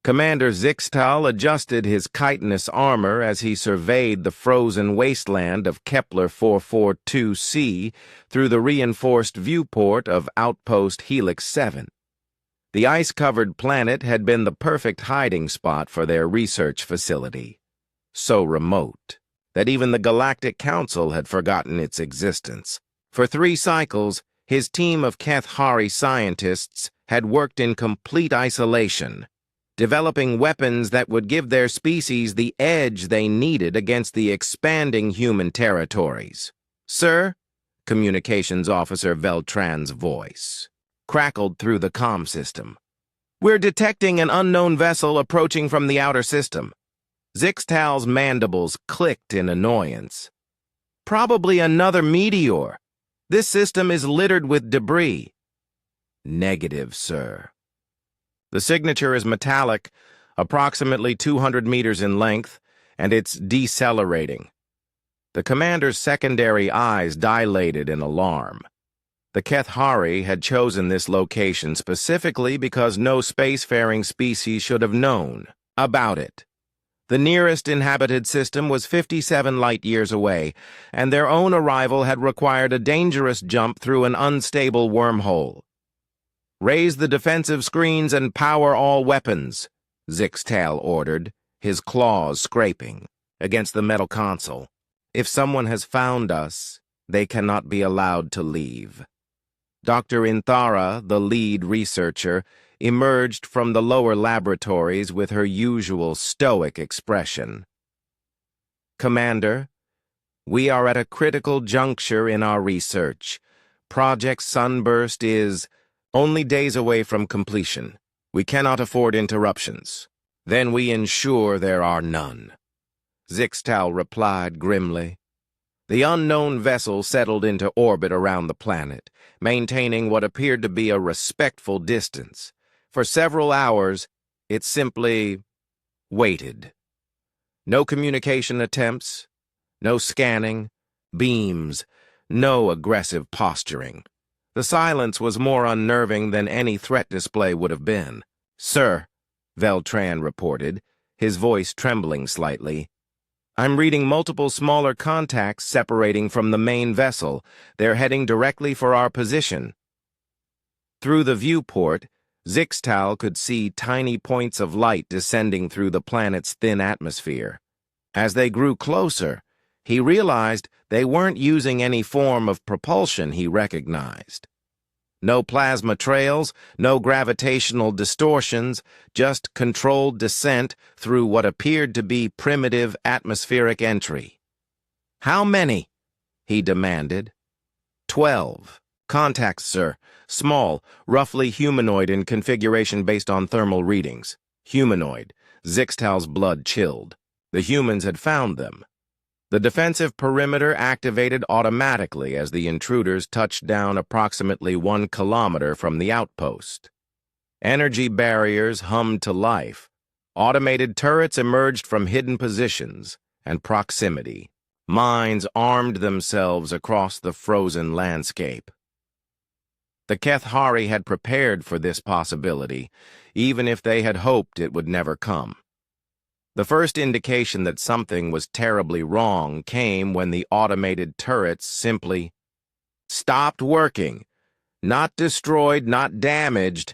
Commander Zixtal adjusted his chitinous armor as he surveyed the frozen wasteland of Kepler 442c through the reinforced viewport of Outpost Helix 7. The ice-covered planet had been the perfect hiding spot for their research facility. So remote that even the Galactic Council had forgotten its existence. For 3 cycles, his team of Kethari scientists had worked in complete isolation, developing weapons that would give their species the edge they needed against the expanding human territories. "Sir," Communications Officer Veltran's voice crackled through the comm system. "We're detecting an unknown vessel approaching from the outer system." Zixtal's mandibles clicked in annoyance. "Probably another meteor. This system is littered with debris." "Negative, sir. The signature is metallic, approximately 200 meters in length, and it's decelerating." The commander's secondary eyes dilated in alarm. The Kethari had chosen this location specifically because no spacefaring species should have known about it. The nearest inhabited system was 57 light-years away, and their own arrival had required a dangerous jump through an unstable wormhole. "Raise the defensive screens and power all weapons," Zixtal ordered, his claws scraping against the metal console. "If someone has found us, they cannot be allowed to leave." Dr. Inthara, the lead researcher, emerged from the lower laboratories with her usual stoic expression. "Commander, we are at a critical juncture in our research. Project Sunburst is only days away from completion. We cannot afford interruptions." "Then we ensure there are none," Zixtal replied grimly. The unknown vessel settled into orbit around the planet, maintaining what appeared to be a respectful distance. For several hours, it simply waited. No communication attempts, no scanning, beams, no aggressive posturing. The silence was more unnerving than any threat display would have been. "Sir," Veltran reported, his voice trembling slightly, "I'm reading multiple smaller contacts separating from the main vessel. They're heading directly for our position." Through the viewport, Zixtal could see tiny points of light descending through the planet's thin atmosphere. As they grew closer, he realized they weren't using any form of propulsion he recognized. No plasma trails, no gravitational distortions, just controlled descent through what appeared to be primitive atmospheric entry. "How many?" he demanded. 12. "Contacts, sir. Small, roughly humanoid in configuration based on thermal readings." Humanoid. Zixtal's blood chilled. The humans had found them. The defensive perimeter activated automatically as the intruders touched down approximately 1 kilometer from the outpost. Energy barriers hummed to life. Automated turrets emerged from hidden positions and proximity. Mines armed themselves across the frozen landscape. The Kethari had prepared for this possibility, even if they had hoped it would never come. The first indication that something was terribly wrong came when the automated turrets simply stopped working. Not destroyed, not damaged.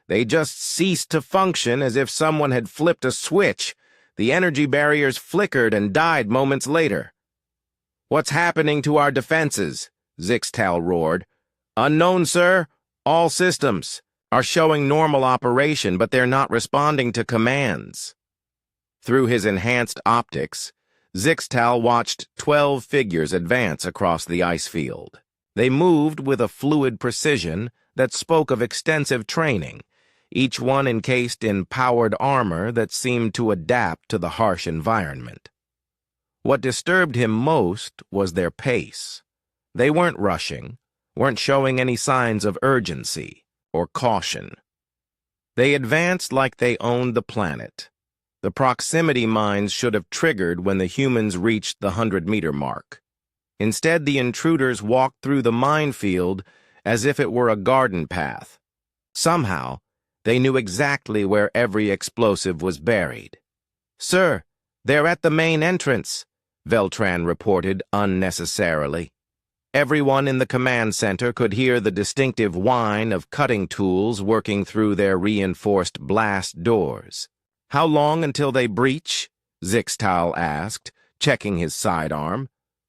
They just ceased to function as if someone had flipped a switch. The energy barriers flickered and died moments later. "What's happening to our defenses?" Zixtal roared. "Unknown, sir. All systems are showing normal operation, but they're not responding to commands." Through his enhanced optics, Zixtal watched 12 figures advance across the ice field. They moved with a fluid precision that spoke of extensive training, each one encased in powered armor that seemed to adapt to the harsh environment. What disturbed him most was their pace. They weren't rushing, weren't showing any signs of urgency or caution. They advanced like they owned the planet. The proximity mines should have triggered when the humans reached the 100-meter mark. Instead, the intruders walked through the minefield as if it were a garden path. Somehow, They knew exactly where every explosive was buried. "Sir, they're at the main entrance," Veltran reported unnecessarily. Everyone in the command center could hear the distinctive whine of cutting tools working through their reinforced blast doors. "How long until they breach?" Zixtal asked, checking his sidearm.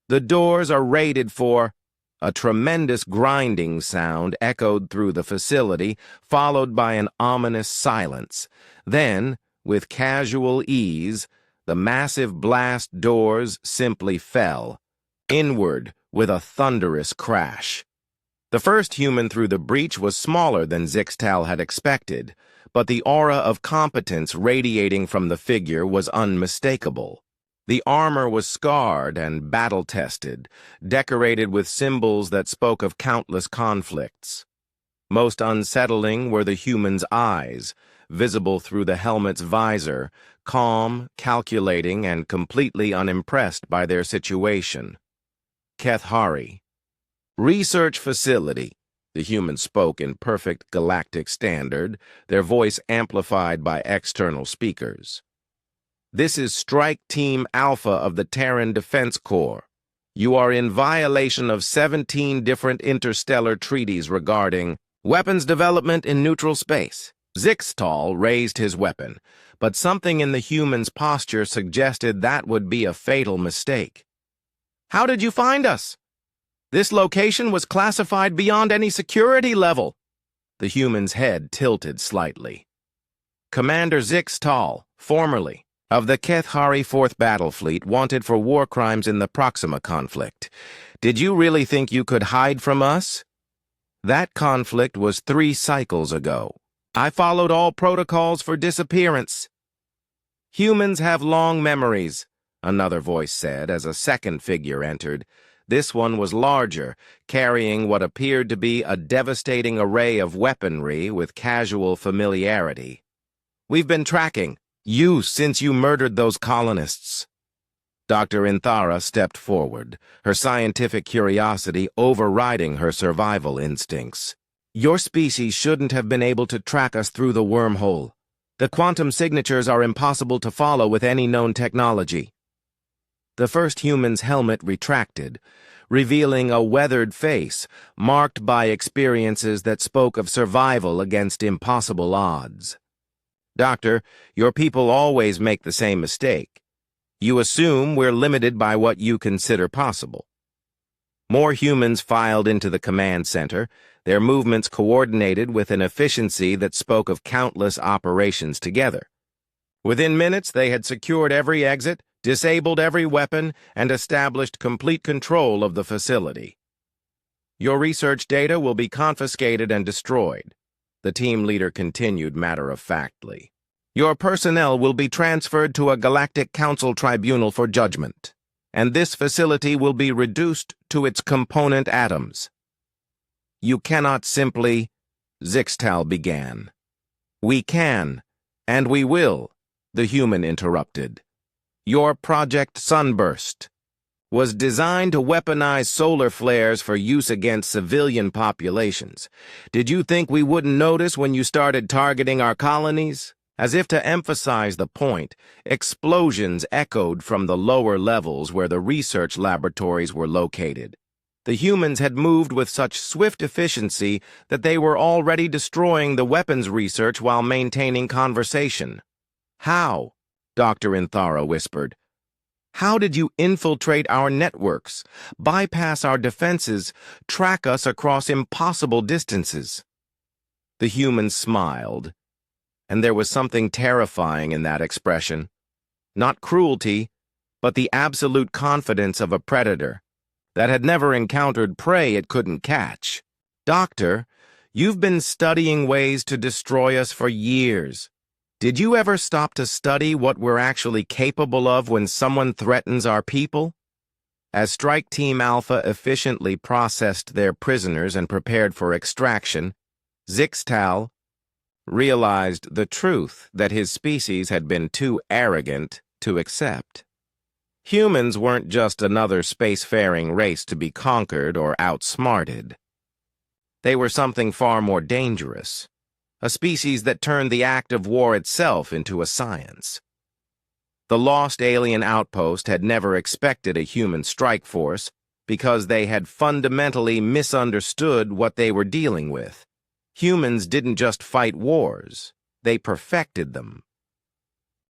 "The doors are rated for—" A tremendous grinding sound echoed through the facility, followed by an ominous silence. Then, with casual ease, the massive blast doors simply fell, inward with a thunderous crash. The first human through the breach was smaller than Zixtal had expected, but the aura of competence radiating from the figure was unmistakable. The armor was scarred and battle-tested, decorated with symbols that spoke of countless conflicts. Most unsettling were the human's eyes, visible through the helmet's visor, calm, calculating, and completely unimpressed by their situation. Kethari. "Research facility," the human spoke in perfect galactic standard, their voice amplified by external speakers. "This is Strike Team Alpha of the Terran Defense Corps. You are in violation of 17 different interstellar treaties regarding weapons development in neutral space." Zixtal raised his weapon, but something in the human's posture suggested that would be a fatal mistake. "How did you find us? This location was classified beyond any security level." The human's head tilted slightly. "Commander Zixtal, formerly of the Kethari 4th Battle Fleet, wanted for war crimes in the Proxima conflict. Did you really think you could hide from us? That conflict was 3 cycles ago. I followed all protocols for disappearance." "Humans have long memories," another voice said as a second figure entered. This one was larger, carrying what appeared to be a devastating array of weaponry with casual familiarity. "We've been tracking you since you murdered those colonists." Dr. Inthara stepped forward, her scientific curiosity overriding her survival instincts. "Your species shouldn't have been able to track us through the wormhole. The quantum signatures are impossible to follow with any known technology." The first human's helmet retracted, revealing a weathered face marked by experiences that spoke of survival against impossible odds. "Doctor, your people always make the same mistake. You assume we're limited by what you consider possible." More humans filed into the command center, their movements coordinated with an efficiency that spoke of countless operations together. Within minutes, they had secured every exit, disabled every weapon, and established complete control of the facility. "Your research data will be confiscated and destroyed," the team leader continued matter-of-factly. "Your personnel will be transferred to a Galactic Council tribunal for judgment, and this facility will be reduced to its component atoms." "You cannot simply—" Zixtal began. "We can, and we will," the human interrupted. "Your Project Sunburst was designed to weaponize solar flares for use against civilian populations. Did you think we wouldn't notice when you started targeting our colonies?" As if to emphasize the point, explosions echoed from the lower levels where the research laboratories were located. The humans had moved with such swift efficiency that they were already destroying the weapons research while maintaining conversation. "How?" Dr. Inthara whispered. "How did you infiltrate our networks, bypass our defenses, track us across impossible distances?" The human smiled, and there was something terrifying in that expression. Not cruelty, but the absolute confidence of a predator that had never encountered prey it couldn't catch. "Doctor, you've been studying ways to destroy us for years. Did you ever stop to study what we're actually capable of when someone threatens our people?" As Strike Team Alpha efficiently processed their prisoners and prepared for extraction, Zixtal realized the truth that his species had been too arrogant to accept. Humans weren't just another spacefaring race to be conquered or outsmarted. They were something far more dangerous, a species that turned the act of war itself into a science. The lost alien outpost had never expected a human strike force because they had fundamentally misunderstood what they were dealing with. Humans didn't just fight wars, they perfected them.